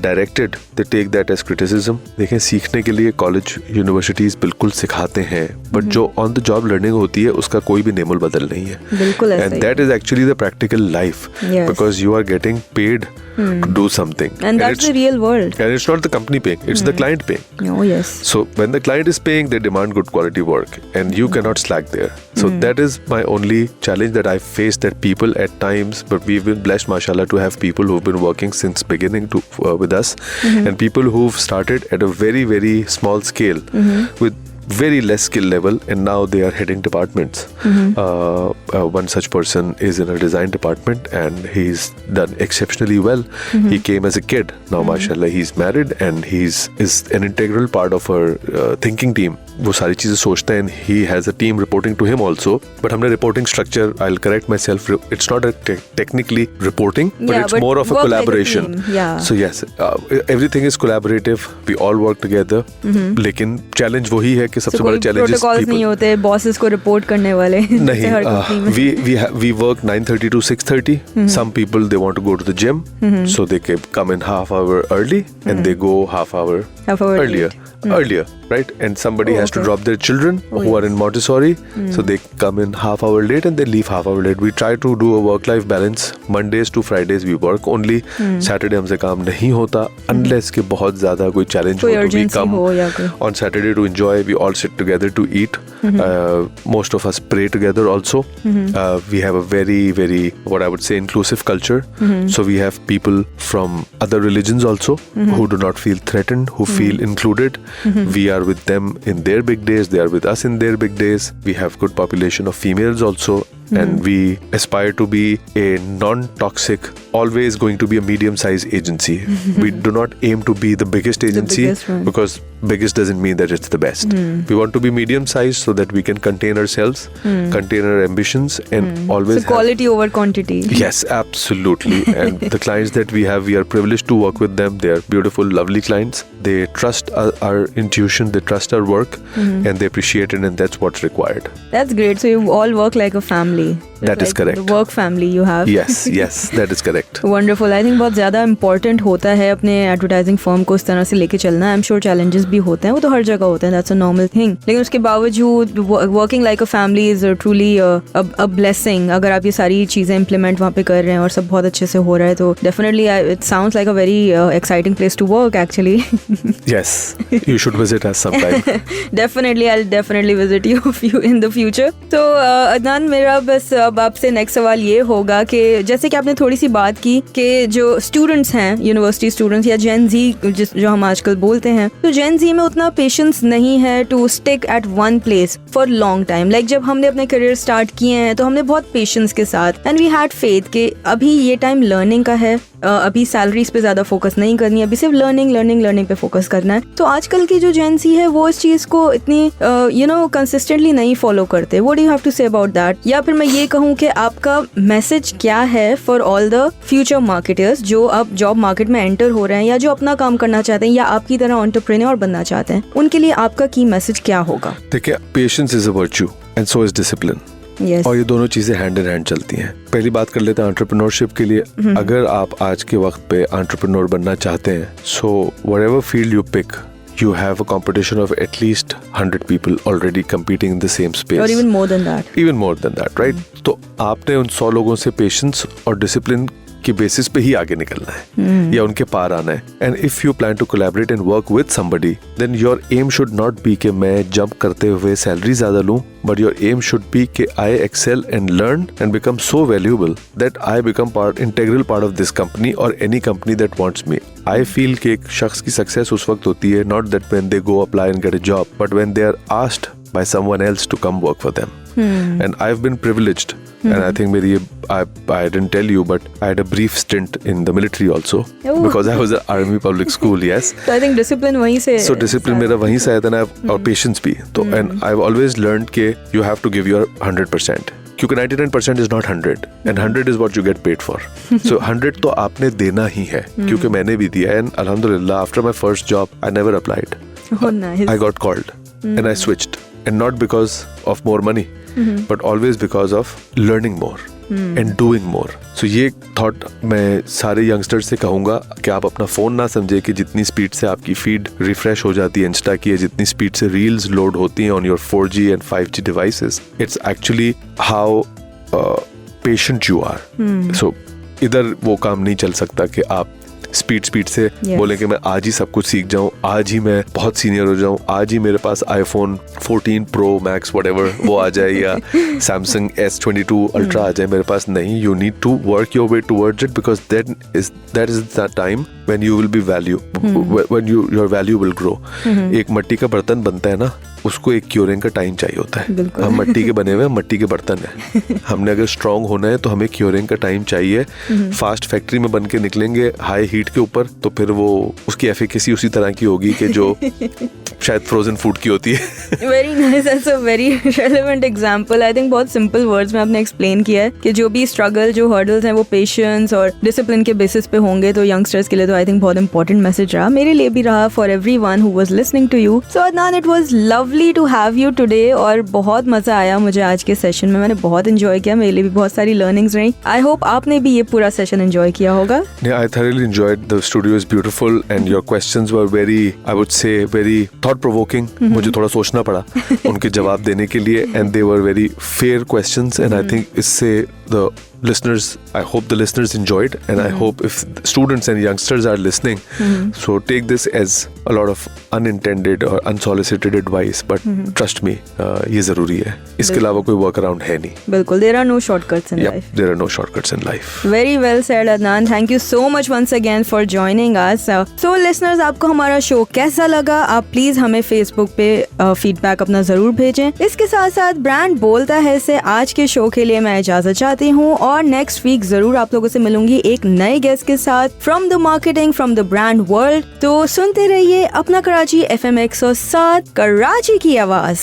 S3: directed, they take that as criticism. देखें, सीखने के लिए कॉलेज यूनिवर्सिटीज बिल्कुल सिखाते हैं, बट जो ऑन द जॉब लर्निंग होती है उसका कोई भी नेमुल बदल नहीं है.
S2: बिल्कुल ऐसा.
S3: And that is actually the practical life, because you are getting paid to do something.
S2: And that's the real world.
S3: And it's not the company paying, it's the client paying.
S2: Oh yes.
S3: So when the client is paying, they demand good quality work, and you cannot slack there. So that is my only challenge that I faced, that people at times, but we've been blessed, mashallah, to have people who've been working since beginning to with us, and people who've started at a very very small scale with very less skill level, and now they are heading departments. One such person is in a design department and he's done exceptionally well. He came as a kid. Now mashallah he's married and is an integral part of our thinking team वो सारी चीजें सोचते हैं, he has a team reporting to him also, but हमने reporting structure, I'll correct myself, it's not a technically reporting, but it's more of a collaboration. So yes, everything is collaborative, we all work together, लेकिन challenge वही है कि सबसे बड़ा challenge is people.
S2: नहीं होते bosses को report करने वाले
S3: नहीं, we work 9:30 to 6:30. Some people they want to go to the gym, so they can come in half hour early and they go half hour earlier, right? And somebody has to drop their children who are in Montessori, so they come in half hour late and they leave half hour late. We try to do a work-life balance. Mondays to Fridays we work only. Saturday हमसे काम नहीं होता unless कि बहुत ज़्यादा कोई challenge हो तो we come on Saturday to enjoy. We all sit together to eat. Most of us pray together also. We have a very what I would say inclusive culture. So we have people from other religions also who do not feel threatened, who feel included. We are with them in their big days, they are with us in their big days. We have good population of females also, and we aspire to be a non-toxic, always going to be a medium-sized agency. We do not aim to be the biggest agency, because biggest doesn't mean that it's the best. We want to be medium-sized so that we can contain ourselves, contain our ambitions, and always
S2: so quality over quantity.
S3: Yes, absolutely. And the clients that we have, we are privileged to work with them. They are beautiful, lovely clients. They trust our intuition, they trust our work, and they appreciate it, and that's what's required.
S2: That's great. So you all work like a family.
S3: That is correct.
S2: The work family you have.
S3: Yes, that is correct.
S2: Wonderful. I think बहुत ज़्यादा important होता है अपने advertising firm को इस तरह से लेके चलना. I'm sure challenges भी होते हैं, वो तो हर जगह होते हैं. That's a normal thing. लेकिन उसके बावजूद working like a family is truly a blessing. अगर आप ये सारी चीज़ें implement वहाँ पे कर रहे हैं और सब बहुत अच्छे से हो रहा है, तो definitely it sounds like a very exciting place to work actually.
S3: Yes, you should visit us sometime.
S2: Definitely, I'll definitely visit you in the future. तो अदनान, मेरा बस अब आपसे नेक्स्ट सवाल ये होगा कि जैसे कि आपने थोड़ी सी बात की कि जो स्टूडेंट्स हैं, यूनिवर्सिटी स्टूडेंट्स या जेन जी जो हम आजकल बोलते हैं, तो जेन जी में उतना पेशेंस नहीं है to stick at one place for long time. Like जब हमने अपने करियर स्टार्ट किए हैं तो हमने बहुत पेशेंस के साथ, एंड वी हैड फेथ कि अभी ये टाइम लर्निंग का है, अभी सैलरीज पे ज्यादा फोकस नहीं करनी है, अभी सिर्फ लर्निंग पे फोकस करना है. तो आजकल की जो जेन सी है वो इस चीज को इतनी कंसिस्टेंटली नहीं फॉलो करते. What do you have to say about that? या फिर मैं ये कहूँ कि आपका मैसेज क्या है for all the future marketers जो अब जॉब मार्केट में एंटर हो रहे हैं या जो अपना काम करना चाहते हैं या आपकी तरह एंटरप्रेन्योर बनना चाहते हैं, उनके लिए आपका की मैसेज क्या होगा?
S3: देखिए, patience is a virtue and so is discipline.
S2: Yes.
S3: और ये दोनों चीजें हैंड इन हैंड चलती हैं. पहली बात कर लेते हैं एंटरप्रेन्योरशिप के लिए. अगर आप आज के वक्त पे एंटरप्रेन्योर बनना चाहते हैं, so whatever field you pick, you have a competition of at least 100 people already competing in the same space.
S2: Or even more than that.
S3: Even more than that, right? तो आपने उन 100 लोगों से पेशेंस और discipline की basis पे ही आगे निकलना है या उनके पार आना है. And if you plan to collaborate and work with somebody, then your aim should not be कि मैं जंप करते हुए सैलरी ज्यादा लूं, but your aim should be कि I excel and learn and become so valuable that I become integral part of this company और any company that wants me. I feel कि एक शख्स की सक्सेस उस वक्त होती है, not that when they go apply and get a job, but when they are asked by someone else to come work for them. And I've been privileged, and I think maybe I didn't tell you, but I had a brief stint in the military also. Because I was at Army Public School. Yes.
S2: So I think discipline वहीं से.
S3: So discipline मेरा वहीं से आया था ना, और patience भी. तो and I've always learned कि you have to give your 100%. क्योंकि 99% is not 100 and 100 is what you get paid for. So 100 तो आपने देना ही है, क्योंकि मैंने भी दिया. And Alhamdulillah, after my first job, I never applied.
S2: Oh, nice.
S3: I got called and I switched. And not because of more money, but always because of learning more and doing more. So ये thought मैं सारे youngsters से कहूँगा कि आप अपना phone ना समझे कि जितनी स्पीड से आपकी फीड रिफ्रेश हो जाती है इंस्टा की, जितनी स्पीड से रील्स लोड होती हैं on your 4G and 5G devices. It's actually how patient you are. So इधर वो काम नहीं चल सकता कि आप स्पीड से बोले कि मैं आज ही सब कुछ सीख जाऊं, आज ही मैं बहुत सीनियर हो जाऊं, आज ही मेरे पास iPhone 14 Pro Max whatever वो आ जाए या Samsung S22 Ultra आ जाए मेरे पास. नहीं, you need to work your way towards it, because that is the time when you will be when your value will grow. एक मट्टी का बर्तन बनता है ना, उसको एक क्योरिंग का टाइम चाहिए होता है. हम मट्टी के बने हुए हैं, मट्टी के बर्तन है. हमने अगर स्ट्रांग होना है तो हमें क्योरिंग का टाइम चाहिए. फास्ट फैक्ट्री में बन के निकलेंगे हाई हीट के ऊपर, तो फिर वो उसकी एफिकेसी उसी तरह की होगी कि जो शायद फ्रोजन फूड की होती है.
S2: Very nice, that's a very relevant example. I think बहुत सिंपल वर्ड्स में आपने एक्सप्लेन किया है कि जो भी स्ट्रगल, जो हर्डल्स हैं वो पेशेंस और डिसिप्लिन के बेसिस पे होंगे. तो यंगस्टर्स के लिए तो आई थिंक बहुत इंपॉर्टेंट मैसेज रहा, मेरे लिए भी रहा, for everyone who was listening to you. So Adnan, it was lovely to have you today और बहुत मजा आया मुझे आज के सेशन में. मैंने बहुत एंजॉय किया, मेरे लिए भी बहुत सारी लर्निंग्स रही. आई होप आपने भी ये पूरा सेशन एंजॉय किया होगा.
S3: I thoroughly enjoyed. The studio is beautiful and your questions were very, I would say, very thought provoking. मुझे थोड़ा सोचना पड़ा उनके जवाब देने के लिए, and they were very fair questions, and I think इससे the listeners, I hope the listeners enjoyed, and I hope if students and youngsters are listening, so take this as a lot of unintended or unsolicited advice, but trust me, ये जरूरी है. इसके अलावा कोई work around है नहीं.
S2: बिल्कुल, there are no shortcuts in life.
S3: There are no shortcuts in life.
S2: Very well said, Adnan. Thank you so much once again for joining us. So listeners, आपको हमारा शो कैसा लगा? आप प्लीज हमें Facebook पे फीडबैक अपना जरूर भेजें. इसके साथ साथ ब्रांड बोलता है से आज के शो के लिए मैं इजाजत चाहती हूँ, और नेक्स्ट वीक जरूर आप लोगों से मिलूंगी एक नए गेस्ट के साथ from the marketing, from the brand world. तो सुनते रहिए अपना कराची FM 107 कराची की आवाज.